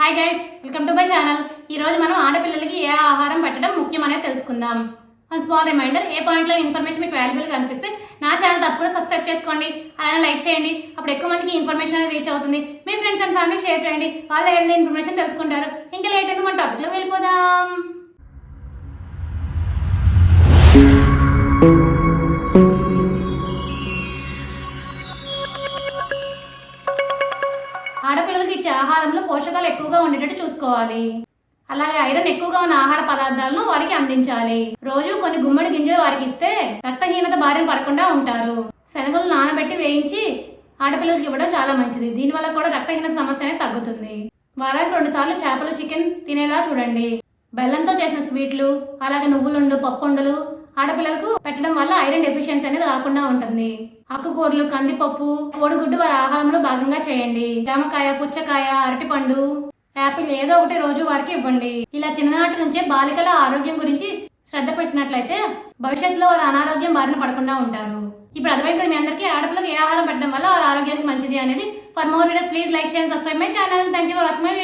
Hi guys, welcome to my channel. ఈ రోజు మనం ఆడపిల్లలకి ఏ ఆహారం పెట్టడం ముఖ్యం అనేది తెలుసుకుందాం. స్మాల్ రిమైండర్, ఏ పాయింట్లో ఇన్ఫర్మేషన్ మీకు వాల్యుబుల్గా అనిపిస్తే నా ఛానల్ తప్పకుండా సబ్స్క్రైబ్ చేసుకోండి, అలానే లైక్ చేయండి. అప్పుడు ఎక్కువ మందికి ఇన్ఫర్మేషన్ అనేది రీచ్ అవుతుంది. మీ ఫ్రెండ్స్ అండ్ ఫ్యామిలీకి షేర్ చేయండి, వాళ్ళ హెల్త్ ఇన్ఫర్మేషన్ తెలుసుకుంటారు. ఇంకా లేట్ అయితే మన టాపిక్లో వెళ్ళిపోదాం. ఆడపిల్లలకి ఇచ్చే ఆహారంలో పోషకాలు ఎక్కువగా ఉండేటట్టు చూసుకోవాలి. అలాగే ఐరన్ ఎక్కువగా ఉన్న ఆహార పదార్థాలను వారికి అందించాలి. రోజు కొన్ని గుమ్మడి గింజలు వారికి ఇస్తే రక్తహీనత బారిన పడకుండా ఉంటారు. శనగలు నానబెట్టి వేయించి ఆడపిల్లలకి ఇవ్వడం చాలా మంచిది. దీనివల్ల కూడా రక్తహీనత సమస్య అనేది తగ్గుతుంది. వారానికి 2 సార్లు చేపలు, చికెన్ తినేలా చూడండి. బెల్లంతో చేసిన స్వీట్లు, అలాగే నువ్వులుండు, పప్పుండలు ఆడపిల్లలకు పెట్టడం వల్ల ఐరన్ డెఫిషియన్సీ అనేది రాకుండా ఉంటుంది. ఆకుకూరలు, కందిపప్పు, కోడిగుడ్డు వారి ఆహారంలో భాగంగా చేయండి. జామకాయ, పుచ్చకాయ, అరటిపండు, యాపిల్ ఏదో ఒకటి రోజు వారికి ఇవ్వండి. ఇలా చిన్ననాటి నుంచే బాలికల ఆరోగ్యం గురించి శ్రద్ధ పెట్టినట్లయితే భవిష్యత్తులో వారు అనారోగ్యం బారిన పడకుండా ఉంటారు. ఇప్పుడు అర్థమైంది మీ అందరికీ ఆడపిల్లలకు ఏ ఆహారం పెట్టడం వల్ల వారి ఆరోగ్యానికి మంచిది అనేది. For more videos please like, share, subscribe my channel. Thank you for watching my video.